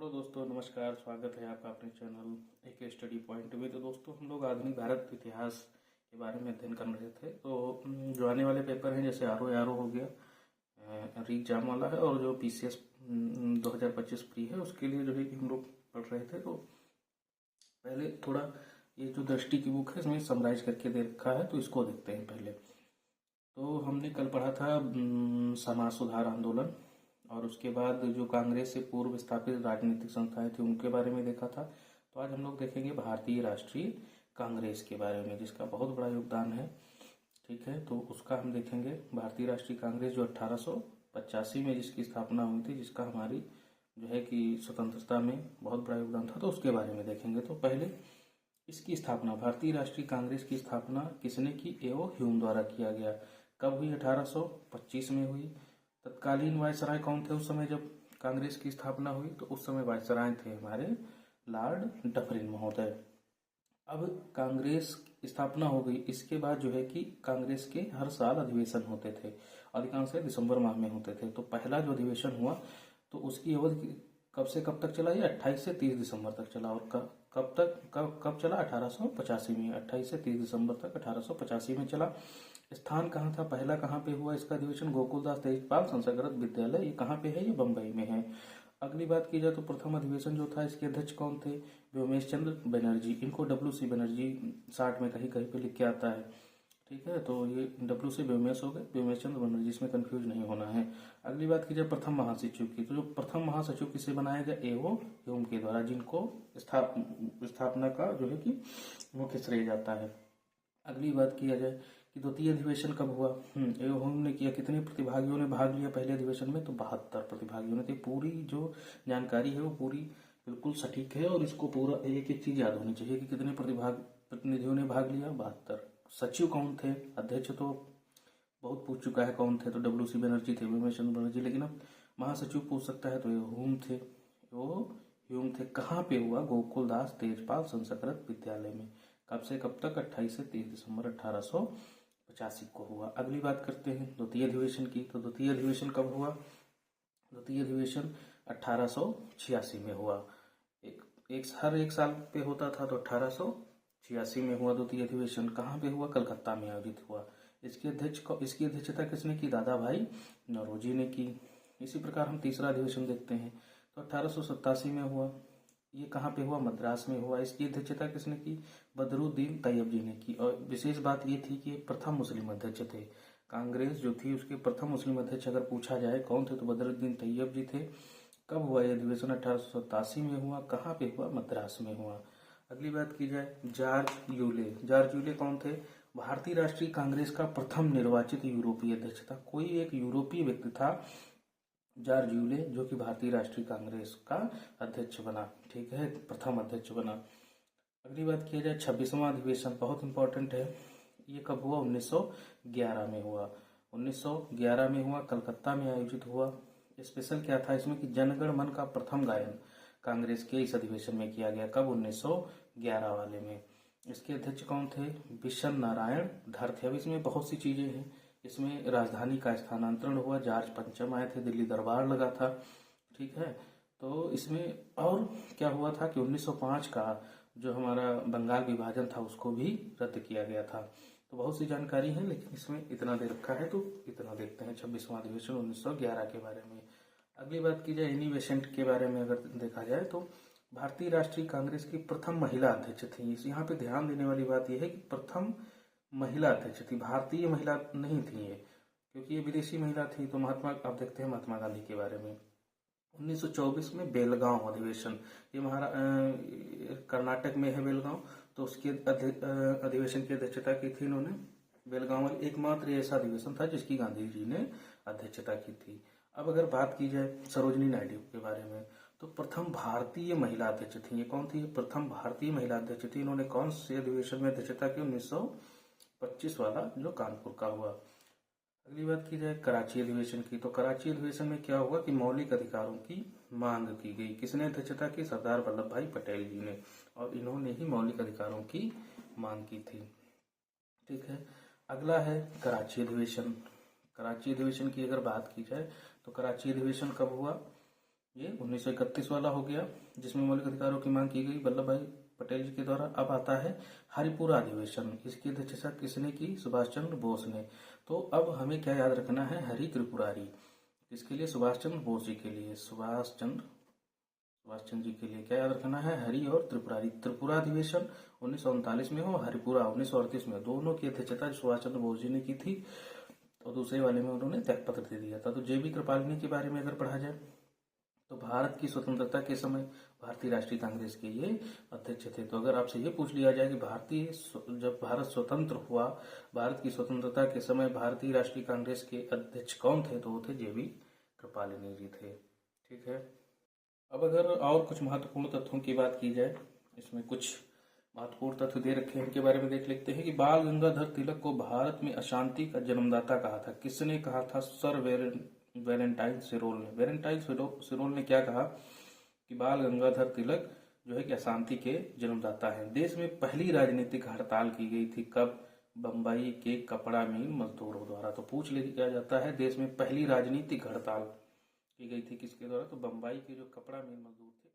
Hello दोस्तों, नमस्कार। स्वागत है आपका अपने चैनल एक स्टडी पॉइंट में। तो दोस्तों, हम लोग आधुनिक भारत इतिहास के बारे में अध्ययन कर रहे थे। तो जो आने वाले पेपर हैं, जैसे आर ओ हो गया, री एग्जाम वाला है, और जो PCS 2025 प्री है, उसके लिए जो है कि हम लोग पढ़ रहे थे। तो पहले थोड़ा ये जो दृष्टि की बुक है, इसमें समराइज करके दे रखा है, तो इसको देखते हैं पहले। तो हमने कल पढ़ा था समाज सुधार आंदोलन, और उसके बाद जो कांग्रेस से पूर्व स्थापित राजनीतिक संस्थाएं थी उनके बारे में देखा था। तो आज हम लोग देखेंगे भारतीय राष्ट्रीय कांग्रेस के बारे में, जिसका बहुत बड़ा योगदान है। ठीक है, तो उसका हम देखेंगे। भारतीय राष्ट्रीय कांग्रेस जो 1885 में जिसकी स्थापना हुई थी, जिसका हमारी जो है कि स्वतंत्रता में बहुत बड़ा योगदान था, तो उसके बारे में देखेंगे। तो पहले इसकी स्थापना, भारतीय राष्ट्रीय कांग्रेस की स्थापना किसने की? एओ ह्यूम द्वारा किया गया। कब हुई? 1825 में हुई। तत्कालीन वायसराय कौन थे उस समय जब कांग्रेस की स्थापना हुई? तो उस समय वायसराय थे हमारे लॉर्ड डफरिन महोदय। अब कांग्रेस स्थापना हो गई, इसके बाद जो है कि कांग्रेस के हर साल अधिवेशन होते थे, अधिकांश दिसंबर माह में होते थे। तो पहला जो अधिवेशन हुआ, तो उसकी अवधि कब से कब तक चला? ये 28 से 30 दिसंबर तक चला। और कब चला? 1885 में। 28 से 30 दिसंबर तक 1885 में चला। स्थान कहाँ था? पहला कहाँ पे हुआ इसका अधिवेशन? गोकुलदास तेजपाल संस्कृत विद्यालय। ये कहाँ पे है? ये बम्बई में है। अगली बात की जाए तो प्रथम अधिवेशन जो था, इसके अध्यक्ष कौन थे? व्योमेश चंद्र बनर्जी। इनको WC बनर्जी 60 में कहीं कहीं पे लिख के आता है। ठीक है, तो ये WC व्योमेश हो गए, व्योमेश चंद्र बनर्जी, इसमें कंफ्यूज नहीं होना है। अगली बात की जाए प्रथम महासचिव की, तो जो प्रथम महासचिव किसे बनाया गया? एओ ह्यूम के द्वारा, जिनको स्थापना का जो है कि मुख्य श्रेय जाता है। अगली बात किया जाए कि द्वितीय अधिवेशन कब हुआ? एओ ह्यूम ने किया। कितने प्रतिभागियों ने भाग लिया पहले अधिवेशन में? तो 72 प्रतिभागियों ने थे। पूरी जो जानकारी है वो पूरी बिल्कुल सटीक है, और इसको पूरा एक एक चीज याद होनी चाहिए कि कितने प्रतिनिधियों ने भाग लिया? 72। सचिव कौन थे? अध्यक्ष तो बहुत पूछ चुका है कौन थे, तो WC बनर्जी थे, व्योमेश चंद्र बनर्जी। लेकिन अब महासचिव पूछ सकता है, तो ये ह्यूम थे। वो ह्यूम थे। कहाँ पे हुआ? गोकुलदास तेजपाल संस्कृत विद्यालय में। कब से कब तक? 28 से 30 दिसंबर 1885 को हुआ। अगली बात करते हैं द्वितीय अधिवेशन की। तो द्वितीय अधिवेशन कब हुआ? द्वितीय अधिवेशन 1886 में हुआ। हर एक साल पे होता था, तो 1886 में हुआ द्वितीय अधिवेशन। कहाँ पे हुआ? कलकत्ता में आयोजित हुआ। इसकी अध्यक्षता किसने की? दादा भाई नौरोजी ने की। इसी प्रकार हम तीसरा अधिवेशन देखते हैं, तो 1887 में हुआ। ये कहाँ पे हुआ? मद्रास में हुआ। इसकी अध्यक्षता किसने की? बदरुद्दीन तैयब जी ने की। और विशेष बात ये थी कि प्रथम मुस्लिम अध्यक्ष थे। कांग्रेस जो थी उसके प्रथम मुस्लिम अध्यक्ष अगर पूछा जाए कौन थे, तो बदरुद्दीन तैयब जी थे। कब हुआ यह अधिवेशन? 1887 में हुआ। कहाँ पे हुआ? मद्रास में हुआ। अगली बात की जाए जॉर्ज यूले। जॉर्ज यूले कौन थे? भारतीय राष्ट्रीय कांग्रेस का प्रथम निर्वाचित यूरोपीय अध्यक्ष था। कोई एक यूरोपीय व्यक्ति था जॉर्ज यूले, जो कि भारतीय राष्ट्रीय कांग्रेस का अध्यक्ष बना। ठीक है, प्रथम अध्यक्ष बना। अगली बात किया जाए 26वां अधिवेशन, बहुत इंपॉर्टेंट है। ये कब हुआ? 1911 में हुआ। 1911 में हुआ, कलकत्ता में आयोजित हुआ। स्पेशल क्या था इसमें कि जनगण मन का प्रथम गायन कांग्रेस के इस अधिवेशन में किया गया। कब? 1911 वाले में। इसके अध्यक्ष कौन थे? बिशन नारायण धर थे। अब इसमें बहुत सी चीजें हैं। इसमें राजधानी का स्थानांतरण हुआ, जॉर्ज पंचम आए थे, दिल्ली दरबार लगा था। ठीक है, तो इसमें और क्या हुआ था कि 1905 का जो हमारा बंगाल विभाजन था उसको भी रद्द किया गया था। तो बहुत सी जानकारी है, लेकिन इसमें इतना दे रखा है, तो इतना देखते हैं 26वां अधिवेशन 1911 के बारे में। अगली बात की जाए एनी बेसेंट के बारे में अगर देखा जाए, तो भारतीय राष्ट्रीय कांग्रेस की प्रथम महिला अध्यक्ष थी। यहाँ पे ध्यान देने वाली बात यह है कि प्रथम महिला अध्यक्ष थी, भारतीय महिला नहीं थी ये, क्योंकि ये विदेशी महिला थी। तो अब देखते हैं महात्मा गांधी के बारे में। 1924 में बेलगांव अधिवेशन, ये कर्नाटक में है बेलगांव, तो उसके अधिवेशन की अध्यक्षता की थी इन्होंने। बेलगांव में एकमात्र ऐसा अधिवेशन था जिसकी गांधी जी ने अध्यक्षता की थी। अब अगर बात की जाए सरोजिनी नायडू के बारे में, तो प्रथम भारतीय महिला अध्यक्ष थी। ये कौन थी? प्रथम भारतीय महिला अध्यक्ष थी। इन्होंने कौन से अधिवेशन में अध्यक्षता की? 1925 वाला, जो कानपुर का हुआ। अगली बात की जाए कराची अधिवेशन की, तो कराची अधिवेशन में क्या हुआ कि मौलिक अधिकारों की मांग की गई। किसने अध्यक्षता की? सरदार वल्लभ भाई पटेल जी ने, और इन्होंने ही मौलिक अधिकारों की मांग की थी। ठीक है, अगला है कराची अधिवेशन। कराची अधिवेशन की अगर बात की जाए, तो कराची अधिवेशन कब हुआ? ये 1931 वाला हो गया, जिसमें मौलिक अधिकारों की मांग की गई वल्लभ भाई पटेल जी के द्वारा। अब आता है हरिपुरा अधिवेशन, इसकी अध्यक्षता किसने की? सुभाष चंद्र बोस ने। तो अब हमें क्या याद रखना है? हरि त्रिपुरारी, किसके लिए? सुभाष चंद्र बोस जी के लिए। सुभाष चंद्र जी के लिए क्या याद रखना है? हरि और त्रिपुरारी। त्रिपुरा अधिवेशन 1939 में हो, हरिपुरा 1938 में, दोनों की अध्यक्षता सुभाष चंद्र बोस जी ने की थी और दूसरे वाले में उन्होंने त्यागपत्र दे दिया था। तो जेबी कृपलानी के बारे में अगर पढ़ा जाए तो भारत की स्वतंत्रता के समय भारतीय राष्ट्रीय कांग्रेस के ये अध्यक्ष थे। तो अगर आपसे ये पूछ लिया जाए कि जब भारत स्वतंत्र हुआ, भारत की स्वतंत्रता के समय भारतीय राष्ट्रीय कांग्रेस के अध्यक्ष कौन थे? तो वो थे जेबी कृपलानी जी थे। ठीक है। अब अगर और कुछ महत्वपूर्ण तथ्यों की बात की जाए, इसमें कुछ महत्वपूर्ण तथ्य दे रखे हैं, इनके बारे में देख लेते हैं कि बाल गंगाधर तिलक को भारत में अशांति का जन्मदाता कहा था। किसने कहा था? सर वैलेंटाइन सिरोल ने। वैलेंटाइन सिरोल ने क्या कहा कि बाल गंगाधर तिलक जो है कि अशांति के जन्मदाता हैं। देश में पहली राजनीतिक हड़ताल की गई थी कब? बम्बई के कपड़ा मिल मजदूरों द्वारा। तो पूछ लिया जाता है देश में पहली राजनीतिक हड़ताल की गई थी किसके द्वारा? तो बम्बई के जो कपड़ा मिल मजदूर थे